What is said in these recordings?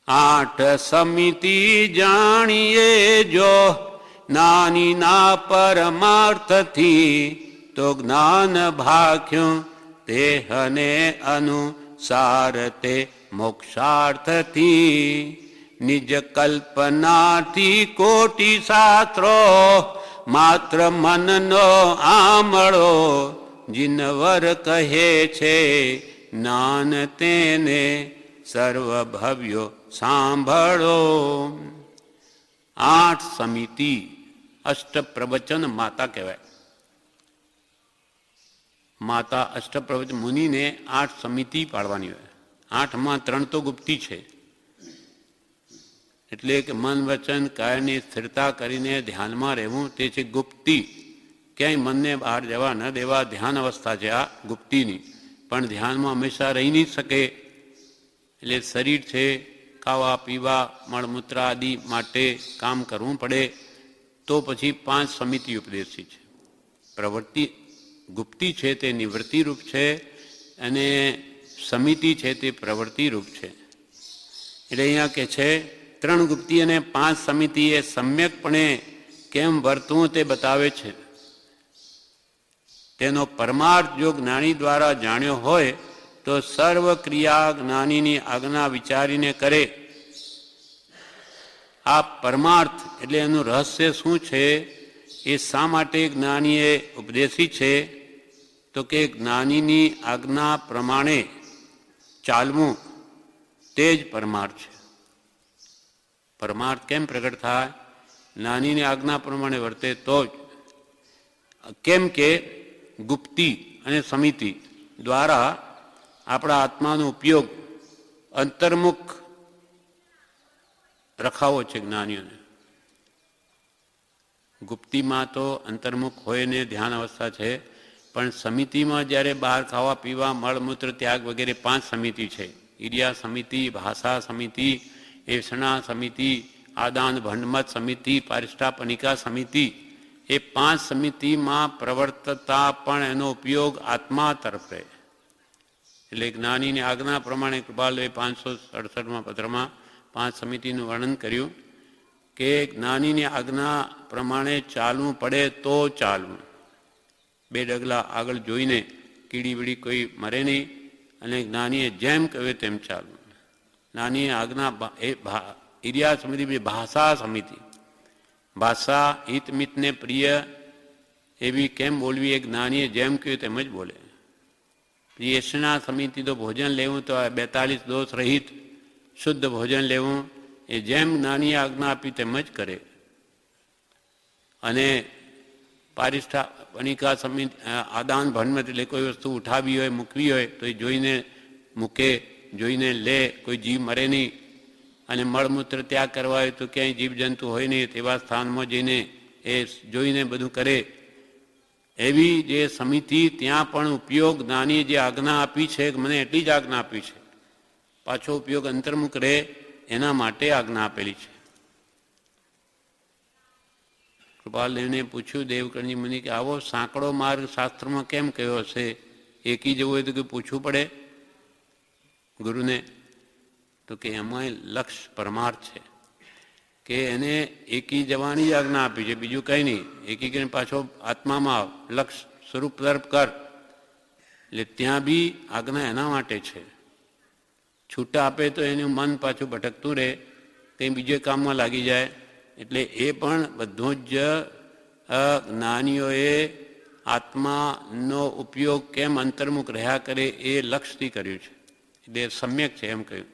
આઠ સમિતિ જાણીએ જો જ્ઞાનીના પરમાર્થથી, તો જ્ઞાન ભાખ્યું તેહને અનુસાર તે મોક્ષાર્થથી. નિજ કલ્પનાથી કોટી શાસ્ત્રો, માત્ર મનનો આમળો, જીનવર કહે છે જ્ઞાન તેને સર્વભવ્યો સાંભળો. આઠ સમિતિ, અષ્ટપ્રવચન માતા કહેવાય. માતા અષ્ટપ્રવચન મુનિને આઠ સમિતિ પાડવાની હોય. આઠમાં 3 તો ગુપ્તી છે, એટલે કે મન વચન કાયની સ્થિરતા કરીને ધ્યાનમાં રહેવું તે છે ગુપ્તી. ક્યાંય મનને બહાર જવા ન દેવા ધ્યાન અવસ્થા છે આ ગુપ્તીની. પણ ધ્યાનમાં હંમેશા રહી નહીં શકે, એટલે શરીર છે, ખાવા પીવા મળમૂત્ર આદિ માટે કામ કરવું પડે. તો પછી 5 સમિતિ ઉપદેશી છે. પ્રવૃત્તિ ગુપ્તી છે તે નિવૃત્તિ રૂપ છે, અને સમિતિ છે તે પ્રવૃત્તિ રૂપ છે. એટલે અહીંયા કે છે 3 ગુપ્તી અને 5 સમિતિ એ સમ્યકપણે કેમ વર્તવું તે બતાવે છે. તેનો પરમાર્થ જો જ્ઞાની દ્વારા જાણ્યો હોય તો સર્વ ક્રિયા જ્ઞાનીની આજ્ઞા વિચારીને કરે. આ પરમાર્થ એટલે એનું રહસ્ય શું છે, એ શા માટે જ્ઞાનીએ ઉપદેશી છે, તો કે જ્ઞાનીની આજ્ઞા પ્રમાણે ચાલવું તે જ પરમાર્થ છે. પરમાર્થ કેમ પ્રગટ થાય? જ્ઞાનીની આજ્ઞા પ્રમાણે વર્તે તો જ. કેમ કે ગુપ્તી અને સમિતિ દ્વારા આપણા આત્માનો ઉપયોગ અંતર્મુખ રખાવો છે જ્ઞાનીઓને. ગુપ્તીમાં તો અંતર્મુખ હોય ને ધ્યાન અવસ્થા છે, પણ સમિતિમાં જ્યારે બહાર ખાવા પીવા મળમૂત્ર ત્યાગ વગેરે 5 સમિતિ છે. ઈર્યા સમિતિ, ભાષા સમિતિ, એષણા સમિતિ, આદાન ભંડમત સમિતિ, પારિષ્ટાપનિકા સમિતિ. એ 5 સમિતિમાં પ્રવર્તતા પણ એનો ઉપયોગ આત્મા તરફ રહે. એટલે જ્ઞાનીની આજ્ઞા પ્રમાણે કૃપાલવે 567માં પત્રમાં 5 સમિતિનું વર્ણન કર્યું કે જ્ઞાનીની આજ્ઞા પ્રમાણે ચાલવું પડે તો ચાલવું. 2 ડગલા આગળ જોઈને કીડી વીડી કોઈ મરે નહીં, અને જ્ઞાનીએ જેમ કહ્યું તેમ ચાલવું. જ્ઞાનીએ આજ્ઞા ઈર્યા સમિતિ, ભાષા સમિતિ. ભાષા હિતમિતને પ્રિય એવી કેમ બોલવી, એ જ્ઞાનીએ જેમ કહ્યું તેમ જ બોલે. એષણા સમિતિ તો ભોજન લેવું તો 42 દોષ રહિત શુદ્ધ ભોજન લેવું, એ જેમ જ્ઞાનીએ આજ્ઞા આપી તેમ જ કરે. અને પારિષ્ટાપનિકા સમિતિ આદાન ભંડમત, એટલે કોઈ વસ્તુ ઉઠાવી હોય મૂકવી હોય તો એ જોઈને મૂકે, જોઈને લે, કોઈ જીવ મરે નહીં. અને મળમૂત્ર ત્યાગ કરવા હોય તો ક્યાંય જીવજંતુ હોય નહીં તેવા સ્થાનમાં જઈને એ જોઈને બધું કરે. એવી જે સમિતિ, ત્યાં પણ ઉપયોગ જ્ઞાનીએ જે આજ્ઞા આપી છે, મને એટલી જ આજ્ઞા આપી છે, પાછો ઉપયોગ અંતર્મુખ રહે એના માટે આજ્ઞા આપેલી છે. કૃપાલદેવને પૂછ્યું દેવકર્ણજી મુનિ કે આવો સાંકડો માર્ગ શાસ્ત્રમાં કેમ કયો હશે? એકી જવું હોય તો કે પૂછવું પડે ગુરુને? તો કે એમાંય લક્ષ્ય પરમાર્થ છે કે એને એકી જવાની જ આજ્ઞા આપી છે, બીજું કંઈ નહીં. એકી કરીને પાછો આત્મામાં લક્ષ્ય સ્વરૂપ તરફ કર. એટલે ત્યાં બી આજ્ઞા એના માટે છે. છૂટા આપે તો એનું મન પાછું ભટકતું રહે, કંઈ બીજે કામમાં લાગી જાય. એટલે એ પણ બધું જ જ્ઞાનીઓએ આત્માનો ઉપયોગ કેમ અંતર્મુખ રહ્યા કરે એ લક્ષ્યથી કર્યું છે. એટલે સમ્યક છે એમ કહ્યું.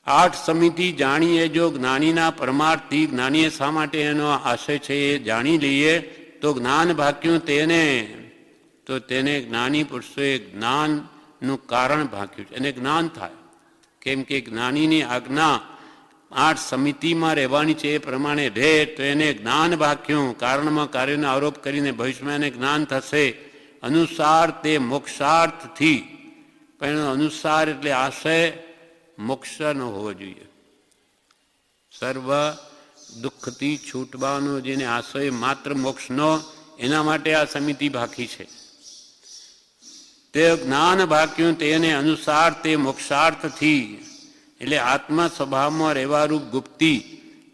8 સમિતિ જાણીએ જો જ્ઞાનીના પરમાર્થથી, જ્ઞાનીએ શા માટે એનો આશય છે એ જાણી લઈએ તો જ્ઞાન ભાક્યું તેને, તો તેને જ્ઞાની પુરુષોએ જ્ઞાનનું કારણ ભાક્યું છે, એને જ્ઞાન થાય. કેમ કે જ્ઞાનીની આજ્ઞા 8 સમિતિમાં રહેવાની છે એ પ્રમાણે રહે તો એને જ્ઞાન ભાક્યું. કારણમાં કાર્યનો આરોપ કરીને ભવિષ્યમાં એને જ્ઞાન થશે. અનુસાર તે મોક્ષાર્થથી, પણ એનો અનુસાર એટલે આશય મોક્ષ ન હોવો જોઈએ. સર્વ દુઃખથી છૂટવાનો જેને આશય માત્ર મોક્ષનો, એના માટે આ સમિતિ ભાખી છે. તે જ્ઞાન ભાક્યું તેને અનુસાર તે મોક્ષાર્થથી, એટલે આત્મા સ્વભાવમાં રહેવારૂપ ગુપ્તી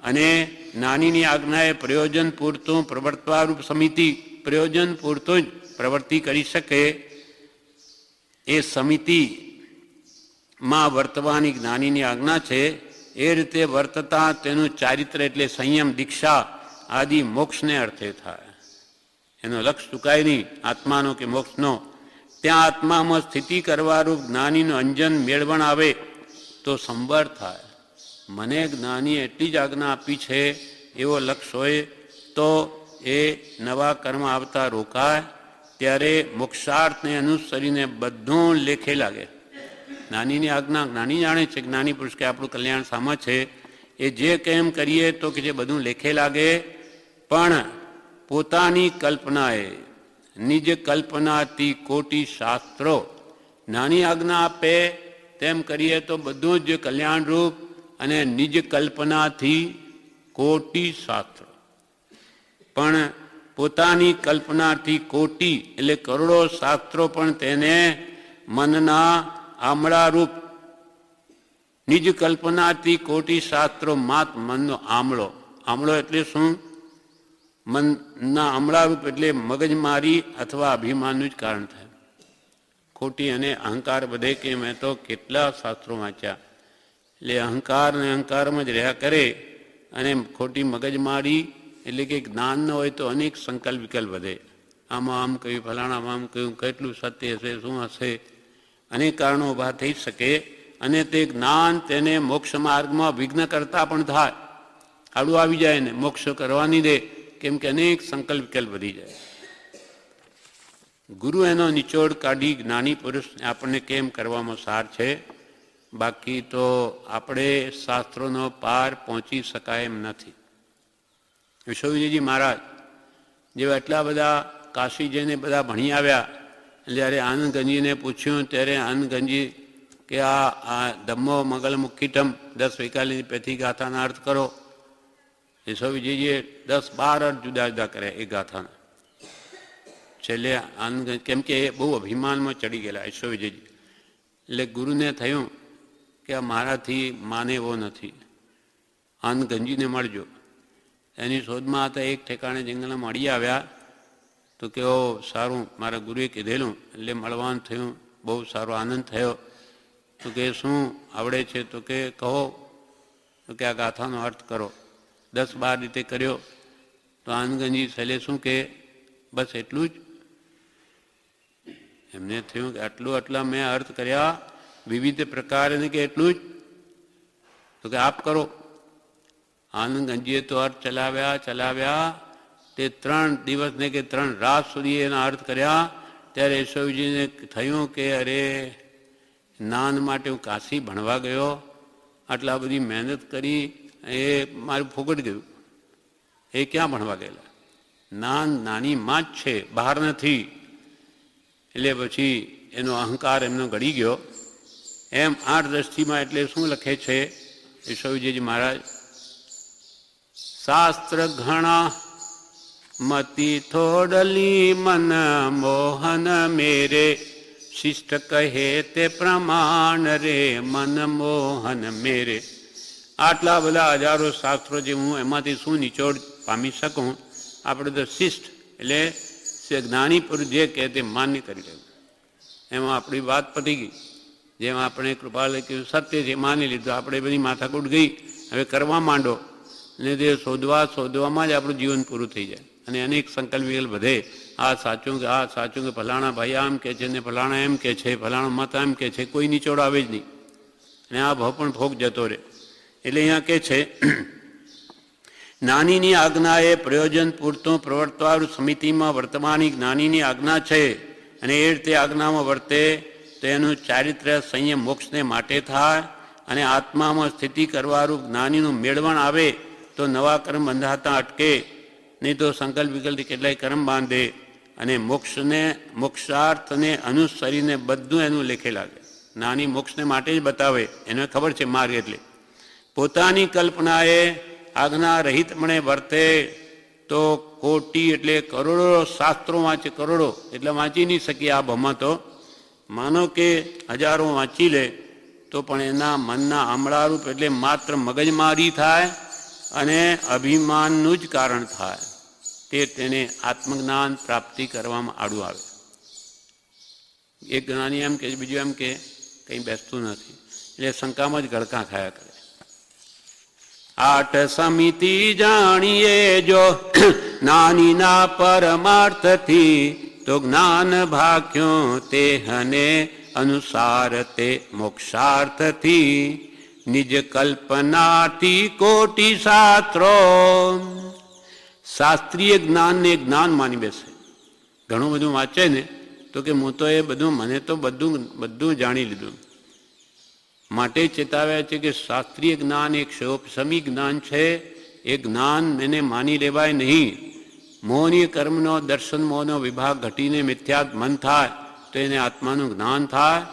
અને જ્ઞાનીની આજ્ઞાએ પ્રયોજન પૂરતું પ્રવર્તવારૂપ સમિતિ, પ્રયોજન પૂરતું જ પ્રવૃત્તિ કરી શકે એ સમિતિમાં વર્તવાની જ્ઞાનીની આજ્ઞા છે. એ રીતે વર્તતા તેનું ચારિત્ર એટલે સંયમ, દીક્ષા આદિ મોક્ષને અર્થે થાય. એનો લક્ષ ચૂકાય નહીં આત્માનો કે મોક્ષનો. ત્યાં આત્મામાં સ્થિતિ કરવારૂપ જ્ઞાનીનું અંજન મેળવણ આવે તો સંવર થાય. મને જ્ઞાની એટલી જ આજ્ઞા આપી છે એવો લક્ષ હોય તો એ નવા કર્મ આવતા રોકાય. ત્યારે મોક્ષાર્થને અનુસરીને બધું લેખે લાગે. જ્ઞાનીની આજ્ઞા જ્ઞાની જાણે છે, જ્ઞાની પુરુષ કે આપણું કલ્યાણ સામા છે, એ જે કેમ કરીએ તો કે જે બધું લેખે લાગે. પણ પોતાની કલ્પનાએ નિજ કલ્પનાથી કોટી શાસ્ત્રો, જ્ઞાની આજ્ઞા આપે તેમ કરીએ તો બધું જ કલ્યાણરૂપ, અને નિજ કલ્પનાથી કોટી શાસ્ત્રો. પણ પોતાની કલ્પનાથી કોટી એટલે કરોડો શાસ્ત્રો પણ તેને મનના આમળારૂપ, નિજ કલ્પનાથી કોટી શાસ્ત્રો માત મનનો આમળો. આમળો એટલે શું? મનના આમળારૂપ એટલે મગજમારી અથવા અભિમાનનું જ કારણ થાય. ખોટી અને અહંકાર બધે કે મેં તો કેટલા શાસ્ત્રો વાંચ્યા, એટલે અહંકાર ને અહંકારમાં જ રહ્યા કરે. અને ખોટી મગજમારી એટલે કે જ્ઞાન ન હોય તો અનેક સંકલ્પ વિકલ્પ વધે. આમાં આમ કહ્યું, ફલાણામાં આમ કહ્યું, કેટલું સત્ય હશે, શું હશે, અનેક કારણો ઊભા થઈ શકે. અને તે જ્ઞાન તેને મોક્ષ માર્ગમાં વિઘ્ન કરતા પણ થાય. આડું આવી જાય ને મોક્ષ કરવાની દે, કેમ કે અનેક સંકલ્પ વિકલ્પ વધી જાય. ગુરુ એનો નિચોડ કાઢી જ્ઞાની પુરુષ આપણને કેમ કરવામાં સાર છે. બાકી તો આપણે શાસ્ત્રોનો પાર પહોંચી શકાય એમ નથી. વિશ્વવિજયજી મહારાજ જેવા એટલા બધા કાશી જઈને બધા ભણી આવ્યા, જ્યારે આનંદગંજીને પૂછ્યું ત્યારે આનંદગંજી કે આ ધમ્મો મંગલ મુક્કીટમ 10 વૈકાલીની પેથી ગાથાના અર્થ કરો. વિશ્વવિજયજીએ 10-12 અર્થ જુદા જુદા કર્યા એ ગાથાના. છેલ્લે આનંદ, કેમ કે એ બહુ અભિમાનમાં ચડી ગયેલા વિશ્વવિજયજી. એટલે ગુરુને થયું કે આ મારાથી માને એવો નથી, આનંદગંજીને મળજો. એની શોધમાં હતા, એક ઠેકાણે જંગલમાં મળી આવ્યા. તો કે ઓ સારું, મારા ગુરુએ કીધેલું એટલે મળવાનું થયું, બહુ સારો આનંદ થયો. તો કે શું આવડે છે? તો કે કહો. તો કે આ ગાથાનો અર્થ કરો. 10-12 રીતે કર્યો. તો આનંદગંજી છેલ્લે શું કે બસ એટલું જ? એમને થયું કે આટલા મેં અર્થ કર્યા વિવિધ પ્રકારે કે એટલું જ? તો કે આપ કરો. આનંદગંજીએ તો અર્થ ચલાવ્યા તે 3 દિવસ ને કે 3 રાત સુધી એના અર્થ કર્યા. ત્યારે યશોજીને થયું કે અરે, જ્ઞાન માટે હું કાશી ભણવા ગયો, આટલા બધી મહેનત કરી, એ મારું ફોગટ ગયું. એ ક્યાં ભણવા ગયેલા? જ્ઞાન નાનીમાં જ છે, બહાર નથી. એટલે પછી એનો અહંકાર એમનો ગળી ગયો. એમ 8 દ્રષ્ટિમાં એટલે શું લખે છે વિશ્વવિજયજી મહારાજ? શાસ્ત્ર ઘણા મતિ થોડલી મન મોહન મેરે, શિષ્ટ કહે તે પ્રમાણ રે મન મોહન મેરે. આટલા બધા હજારો શાસ્ત્રો જે હું એમાંથી શું નિચોડ પામી શકું? આપણે તો શિષ્ટ એટલે જ્ઞાની પુરુષ જે કહે તે માન્ય કરી લેવું. એમાં આપણી વાત પતી ગઈ. જેમ આપણે કૃપાલે કહ્યું સત્ય છે માની લીધું, આપણે બધી માથાકૂટ ગઈ, હવે કરવા માંડો. અને તે શોધવામાં જ આપણું જીવન પૂરું થઈ જાય. અને અનેક સંકલ્પ વિકલ્પ વધે. આ સાચું કે ફલાણા ભાઈ આમ કે છે, ને ફલાણા એમ કે છે, ફલાણો મત એમ કે છે, કોઈ નિચોડ આવે જ નહીં. અને આ ભાવ પણ ફોક જતો રહે. એટલે અહીંયા કે છે જ્ઞાનીની આજ્ઞા એ પ્રયોજન પૂરતું પ્રવર્તવાળું સમિતિમાં વર્તમાની જ્ઞાનીની આજ્ઞા છે. અને એ રીતે આજ્ઞામાં વર્તે તો એનું ચારિત્ર્ય સંયમ મોક્ષને માટે થાય. અને આત્મામાં સ્થિતિ કરવારૂપ જ્ઞાનીનું મેળવણ આવે તો નવા કર્મ બંધાતા અટકે, નહીં તો સંકલ્પ વિકલ્પથી કેટલાય કર્મ બાંધે. અને મોક્ષાર્થને અનુસરીને બધું એનું લેખે લાગે. જ્ઞાની મોક્ષને માટે જ બતાવે, એને ખબર છે માર્ગ. એટલે પોતાની કલ્પનાએ આજ્ઞા રહિતપણે વર્તે તો કોટી એટલે કરોડો શાસ્ત્રો વાંચે. કરોડો એટલે વાંચી નહીં શકીએ આ ભમાં. તો માનો કે હજારો વાંચી લે તો પણ એના મનના આમળારૂપ એટલે માત્ર મગજમારી થાય અને અભિમાનનું જ કારણ થાય, તેને આત્મજ્ઞાન પ્રાપ્તિ કરવામાં આડું આવે. એક જ્ઞાની એમ કે બીજું એમ કે કંઈ બેસતું નથી, એટલે શંકામાં જ ગળકા ખાયા કરે. આઠ સમિતિ જાણીએ જો નાની ના પરમાર્થથી, તો જ્ઞાન ભાગ્યો તે હને અનુસાર તે મોક્ષાર્થથી. નિજ કલ્પનાથી કોટી શાસ્ત્રો, શાસ્ત્રીય જ્ઞાનને જ્ઞાન માની બેસે. ઘણું બધું વાંચે ને તો કે હું તો એ બધું, મને તો બધું જાણી લીધું. માટે ચેતાવ્યા છે કે શાસ્ત્રીય જ્ઞાન એક સમી જ્ઞાન છે, એ જ્ઞાન એને માની લેવાય નહીં. મોહનીય કર્મનો દર્શન મોહનો વિભાગ ઘટીને મિથ્યાત મન થાય તો એને આત્માનું જ્ઞાન થાય,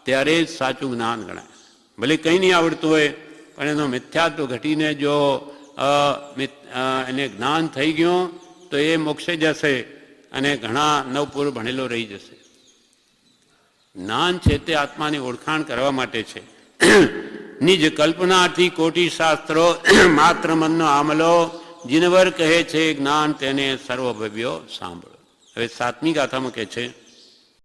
ત્યારે જ સાચું જ્ઞાન ગણાય. ભલે કંઈ નહીં આવડતું હોય પણ એનો મિથ્યાત્વ ઘટીને જો એને જ્ઞાન થઈ ગયું તો એ મોક્ષે જશે અને ઘણા નવપુર ભણેલો રહી જશે. જ્ઞાન છે તે આત્માની ઓળખાણ કરવા માટે છે. નિજ કલ્પનાથી કોટી શાસ્ત્રો, માત્ર મનનો આમલો જીનવર કહે છે જ્ઞાન તેને સર્વભવ્યો સાંભળો. હવે 7મી ગાથામાં કહે છે